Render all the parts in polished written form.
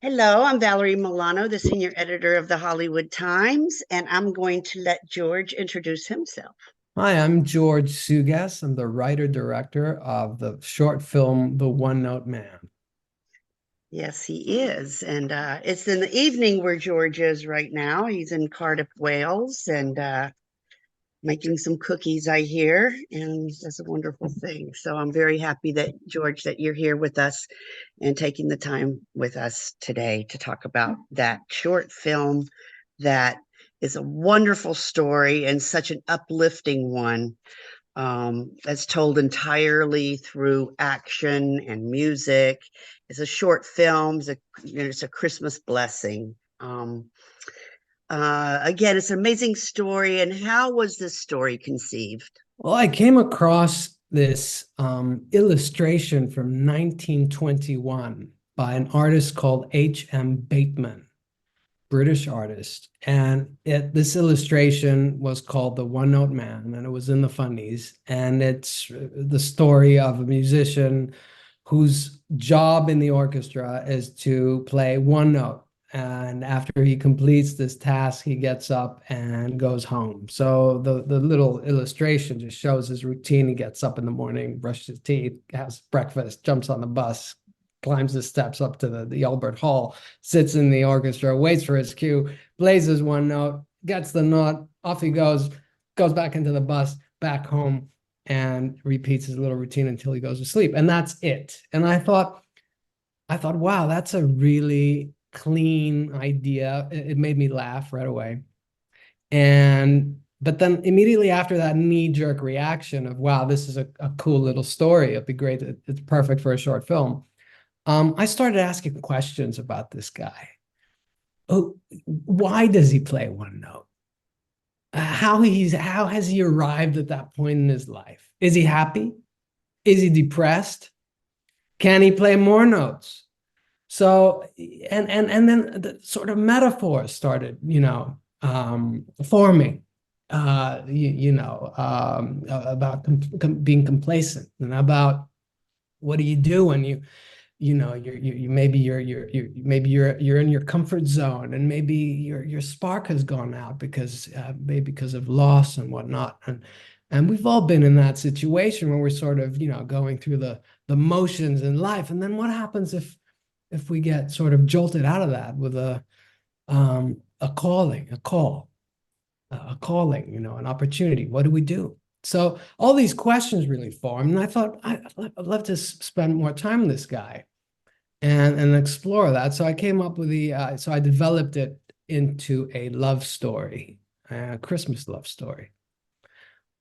Hello, I'm Valerie Milano, the senior editor of the Hollywood Times, and I'm going to let George introduce himself. Hi, I'm George Siougas. I'm the writer-director of the short film The One Note Man. Yes, he is. And it's in the evening where George is right now. He's in Cardiff, Wales, and making some cookies, I hear, and that's a wonderful thing. So I'm very happy that, George, that you're here with us and taking the time with us today to talk about that short film that is a wonderful story and such an uplifting one, that's told entirely through action and music. It's a short film. It's a Christmas blessing. Again, it's an amazing story. And how was this story conceived? Well, I came across this illustration from 1921 by an artist called H.M. Bateman, British artist. And this illustration was called The One Note Man, and it was in the funnies. And it's the story of a musician whose job in the orchestra is to play one note. And after he completes this task, he gets up and goes home. So the little illustration just shows his routine. He gets up in the morning, brushes his teeth, has breakfast, jumps on the bus, climbs the steps up to the Albert Hall, sits in the orchestra, waits for his cue, plays his one note, gets the note, off he goes back into the bus, back home, and repeats his little routine until he goes to sleep. And that's it. And I thought, wow, that's a really clean idea. It made me laugh right away. But then immediately after that knee-jerk reaction of, wow, this is a cool little story. It'd be great. It's perfect for a short film. I started asking questions about this guy. Oh, why does he play one note? How has he arrived at that point in his life? Is he happy? Is he depressed? Can he play more notes? So, and then the sort of metaphors started, forming, about being complacent, and about what do you do when you're in your comfort zone, and maybe your spark has gone out maybe because of loss and whatnot. And we've all been in that situation where we're sort of, going through the motions in life. And then what happens if we get sort of jolted out of that with a calling, an opportunity? What do we do? So all these questions really formed, and I thought I'd love to spend more time with this guy and explore that. So I came up with so I developed it into a love story, a Christmas love story.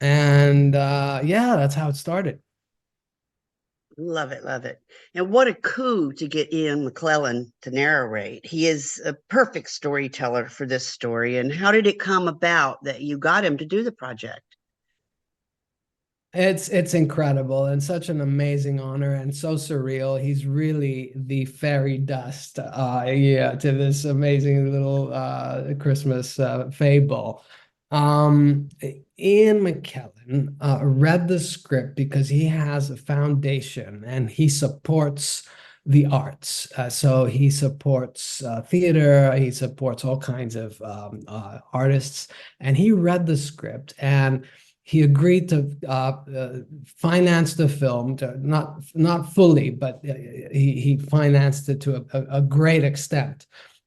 And yeah, that's how it started. Love it, love it. And what a coup to get Ian McKellen to narrate. He is a perfect storyteller for this story. And how did it come about that you got him to do the project? It's incredible and such an amazing honor and so surreal. He's really the fairy dust, to this amazing little Christmas fable. Ian McKellen read the script because he has a foundation and he supports the arts. So he supports theater, he supports all kinds of artists, and he read the script and he agreed to finance the film, not fully, but he financed it to a great extent.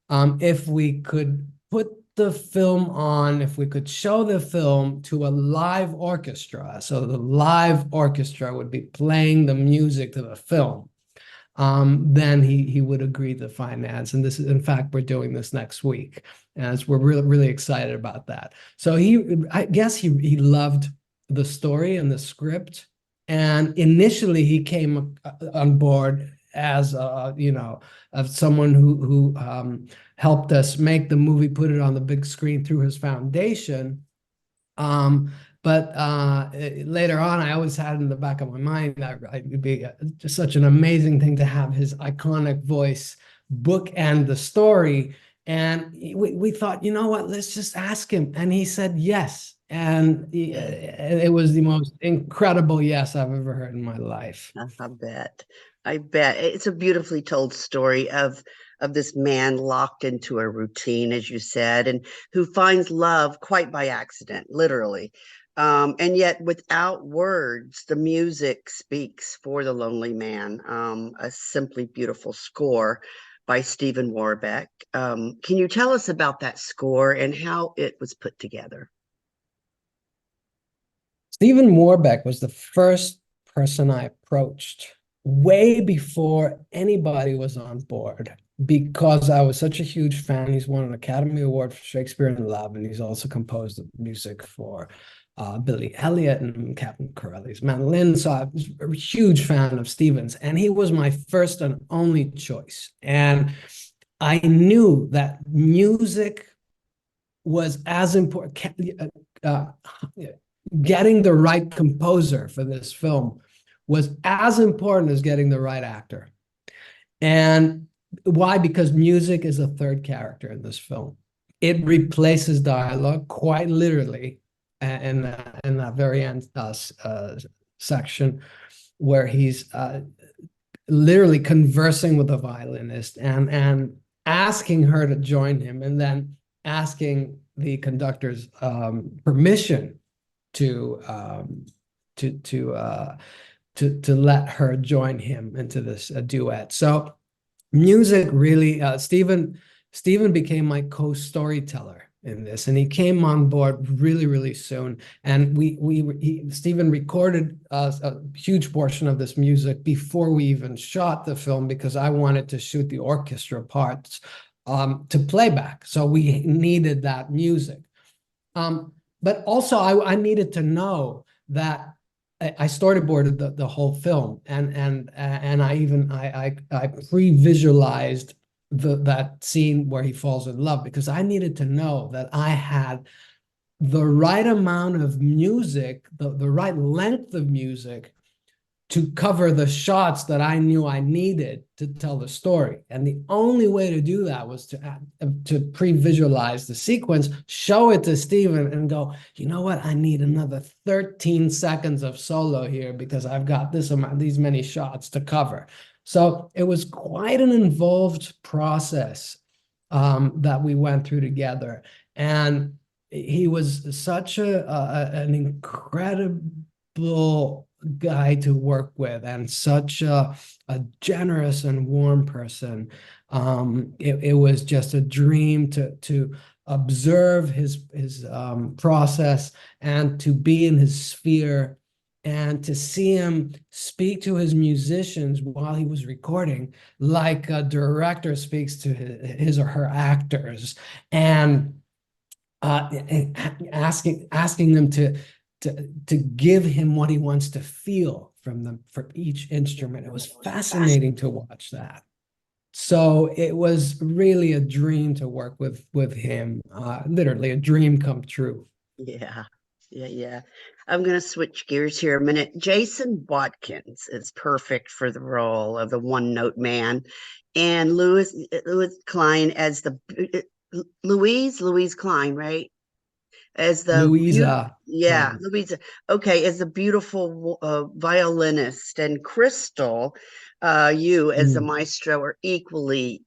If we could put the film on, if we could show the film to a live orchestra, so the live orchestra would be playing the music to the film, then he would agree to finance. And this is, in fact, we're doing this next week, as we're really, really excited about that. So I guess he loved the story and the script. And initially he came on board as of someone who helped us make the movie, put it on the big screen through his foundation. But later on, I always had in the back of my mind that it would be just such an amazing thing to have his iconic voice bookend the story. And we thought, you know what, let's just ask him. And he said yes. And it was the most incredible yes I've ever heard in my life. I bet. I bet. It's a beautifully told story of of this man locked into a routine, as you said, and who finds love quite by accident, literally. And yet, without words, the music speaks for the lonely man. A simply beautiful score by Stephen Warbeck. Can you tell us about that score and how it was put together? Stephen Warbeck was the first person I approached way before anybody was on board because I was such a huge fan. He's won an Academy Award for Shakespeare in Love, and he's also composed the music for Billy Elliot and Captain Corelli's mandolin. So I was a huge fan of Stephen's, and he was my first and only choice. And I knew that music was as important. Getting the right composer for this film was as important as getting the right actor. And why? Because music is a third character in this film. It replaces dialogue quite literally in that very end section where he's literally conversing with the violinist and asking her to join him, and then asking the conductor's permission to let her join him into this duet. So music really, Stephen became my co-storyteller in this, and he came on board really, really soon. And Stephen recorded a huge portion of this music before we even shot the film, because I wanted to shoot the orchestra parts to playback. So we needed that music. But also I needed to know that I storyboarded the whole film, and I pre-visualized that scene where he falls in love, because I needed to know that I had the right amount of music, the right length of music to cover the shots that I knew I needed to tell the story. And the only way to do that was to pre-visualize the sequence, show it to Stephen, and go, you know what? I need another 13 seconds of solo here because I've got these many shots to cover. So it was quite an involved process that we went through together. And he was such an incredible guy to work with, and such a generous and warm person. It was just a dream to observe his process, and to be in his sphere, and to see him speak to his musicians while he was recording, like a director speaks to his or her actors, and asking them to give him what he wants to feel from them for each instrument. It was fascinating to watch that. So it was really a dream to work with him, literally a dream come true. Yeah, yeah. I'm going to switch gears here a minute. Jason Watkins is perfect for the role of the one-note man, and Louis Clein as the Louise Clein, right? As the Louisa yeah, Clein. Louisa. Okay, as the beautiful violinist, and Crystal, you as the Mm. maestro are equally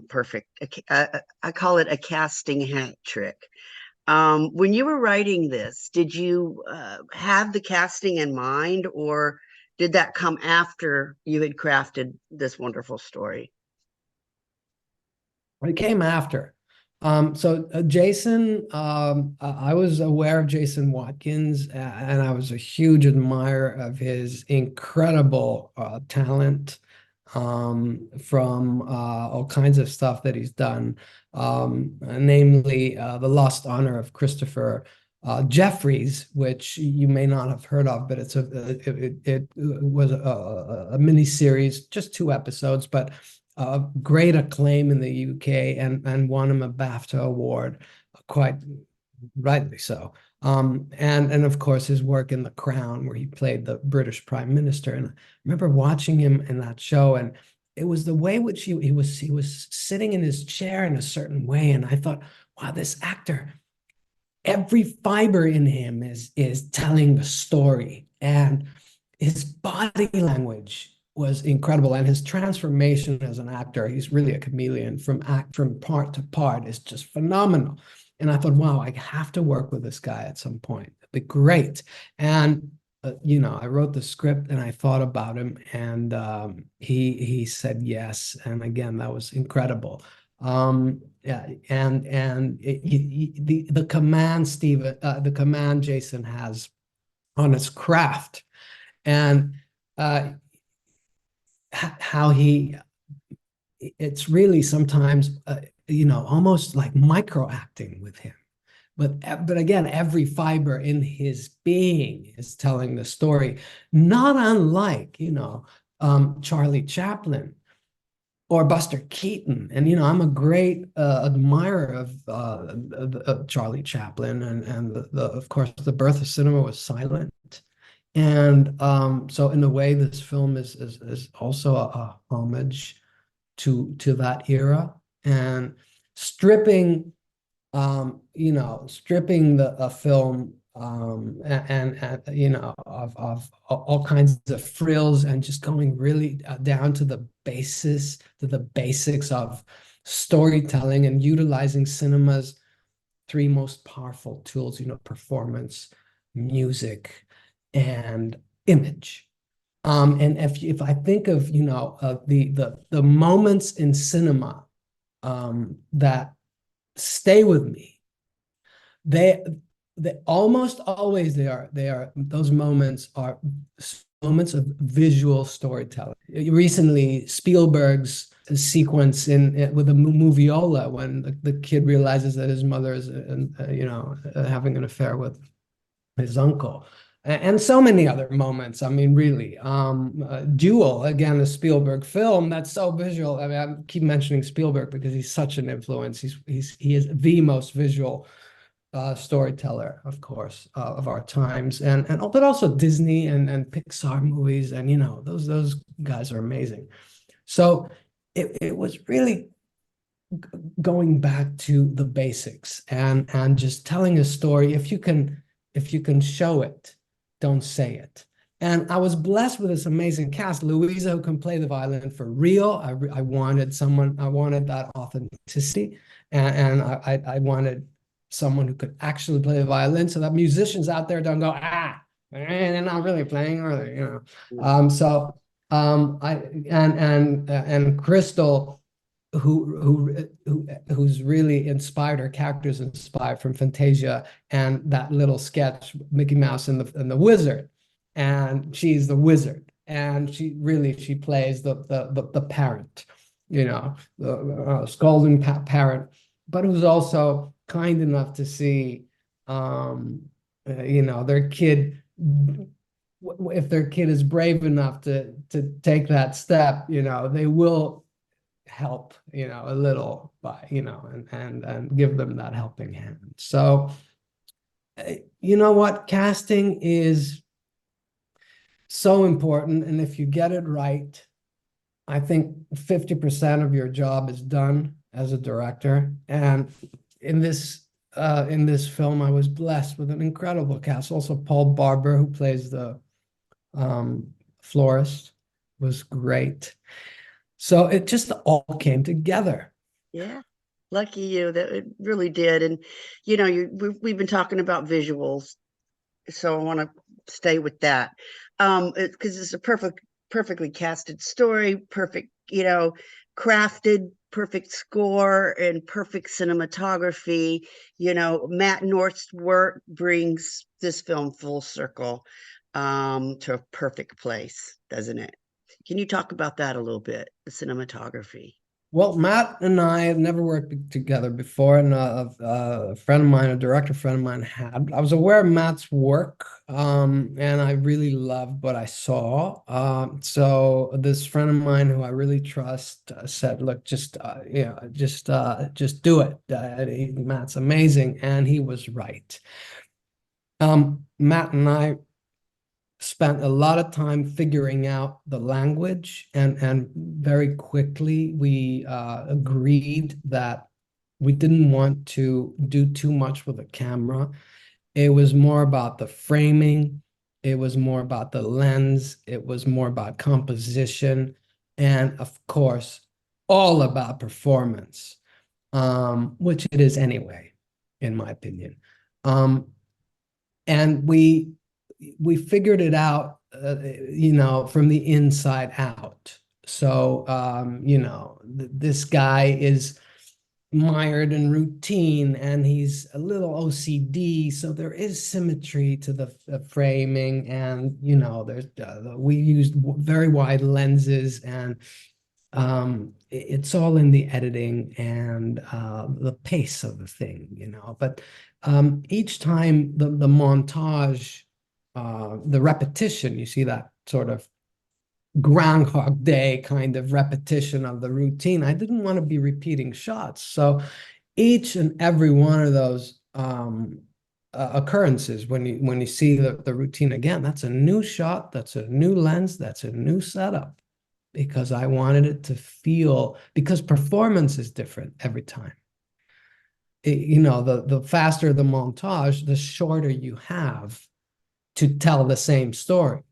perfect. I call it a casting hat trick. When you were writing this, did you have the casting in mind, or did that come after you had crafted this wonderful story? It came after. So Jason, I was aware of Jason Watkins, and I was a huge admirer of his incredible talent, from all kinds of stuff that he's done, namely The Lost Honor of Christopher Jeffries, which you may not have heard of, but it was a mini series, just 2 episodes, but great acclaim in the UK, and won him a BAFTA award, quite rightly so. And of course his work in The Crown, where he played the British Prime Minister. And I remember watching him in that show, and it was the way which he was sitting in his chair in a certain way, and I thought, wow, this actor, every fiber in him is telling the story, and his body language was incredible, and his transformation as an actor, he's really a chameleon from part to part, is just phenomenal. And I thought, wow, I have to work with this guy at some point. It'd be great. And I wrote the script and I thought about him, and he said yes. And again, that was incredible. Yeah, and the command the command Jason has on his craft, and how it's really sometimes almost like micro acting with him, but again, every fiber in his being is telling the story, not unlike Charlie Chaplin or Buster Keaton. And I'm a great admirer of Charlie Chaplin, and of course the birth of cinema was silent. And so in a way, this film is also a homage to that era, and stripping stripping a film and of all kinds of frills, and just going really down to the basics of storytelling, and utilizing cinema's three most powerful tools, performance, music, and image. And if I think of the moments in cinema that stay with me, they almost always they are those moments are moments of visual storytelling. Recently, Spielberg's sequence with the moviola, when the kid realizes that his mother is having an affair with his uncle, and so many other moments. I mean, really, Duel, again, a Spielberg film that's so visual. I mean, I keep mentioning Spielberg because he's such an influence. He is the most visual storyteller, of course, of our times, but also Disney and Pixar movies, and those guys are amazing. So it was really going back to the basics, and just telling a story. If you can show it, don't say it. And I was blessed with this amazing cast. Louisa, who can play the violin for real. I wanted that authenticity, and I wanted someone who could actually play the violin, so that musicians out there don't go, they're not really playing, are they? So I and Crystal, who's really inspired, her character's inspired from Fantasia and that little sketch, Mickey Mouse and the Wizard, and she's the wizard, and she plays the parent, the scolding parent, but who's also kind enough to see their kid, if their kid is brave enough to take that step, they will help a little by and give them that helping hand. So what, casting is so important, and if you get it right, I think 50% of your job is done as a director. And in this film, I was blessed with an incredible cast. Also, Paul Barber, who plays the florist, was great. So it just all came together. Yeah, lucky you. That it really did. And we've been talking about visuals, so I want to stay with that, because it's a perfectly casted story, perfect, crafted, perfect score, and perfect cinematography. Matt North's work brings this film full circle, to a perfect place, doesn't it? Can you talk about that a little bit, the cinematography? Well, Matt and I have never worked together before, and a friend of mine, a director friend of mine, had. I was aware of Matt's work, and I really loved what I saw. So this friend of mine, who I really trust, said, "Look, just do it. Matt's amazing," and he was right. Matt and I spent a lot of time figuring out the language, and very quickly we agreed that we didn't want to do too much with the camera. It was more about the framing It was more about the lens. It was more about composition. And of course, all about performance, which it is anyway, in my opinion. Um, and we figured it out, from the inside out. So, this guy is mired in routine and he's a little OCD, so there is symmetry to the framing, and there's we used very wide lenses, and it's all in the editing and the pace of the thing, but each time the montage, the repetition, you see that sort of Groundhog Day kind of repetition of the routine. I didn't want to be repeating shots. So each and every one of those occurrences, when you see the routine again, that's a new shot, that's a new lens, that's a new setup, because I wanted it to feel, because performance is different every time. The faster the montage, the shorter you have to tell the same story.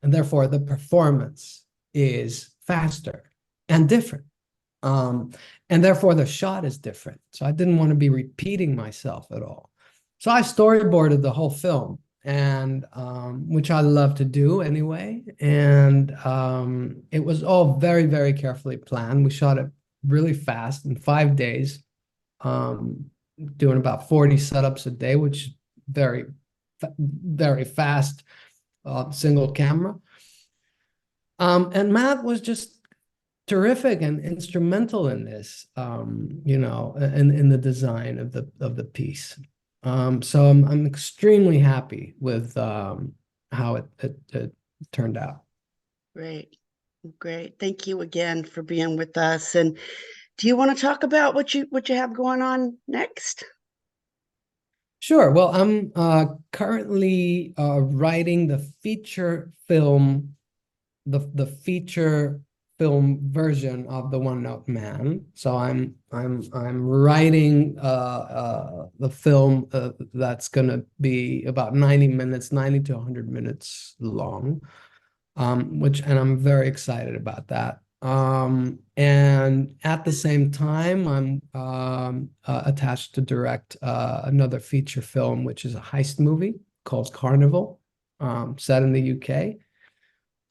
And therefore, the performance is faster and different. And therefore, the shot is different. So I didn't want to be repeating myself at all. So I storyboarded the whole film, and which I love to do anyway. And it was all very, very carefully planned. We shot it really fast in 5 days, doing about 40 setups a day, which is very, very fast, single camera. And Matt was just terrific and instrumental in this, in the design of the piece. So I'm extremely happy with how it turned out. Great. Great. Thank you again for being with us. And do you want to talk about what you have going on next? Sure. Well, I'm currently writing the feature film, the feature film version of The One Note Man. So I'm writing the film that's gonna be about 90 minutes, 90 to 100 minutes long, and I'm very excited about that. And at the same time, I'm attached to direct another feature film, which is a heist movie called Carnival, set in the UK.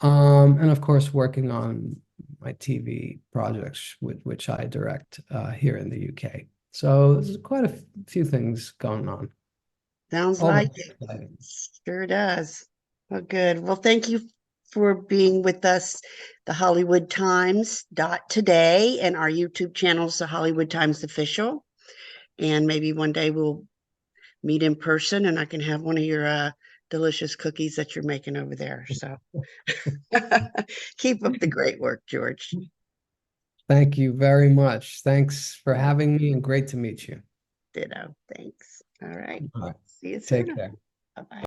And of course, working on my TV projects, which I direct here in the UK. So there's quite a few things going on. Sounds All like very it. exciting. Sure does. Well, good. Well, thank you for being with us. The Hollywood Times today, and our YouTube channel's the Hollywood Times Official. And maybe one day we'll meet in person and I can have one of your delicious cookies that you're making over there. So keep up the great work, George. Thank you very much. Thanks for having me, and great to meet you. Ditto. Thanks. All right. All right. See you Take soon. care. Bye-bye.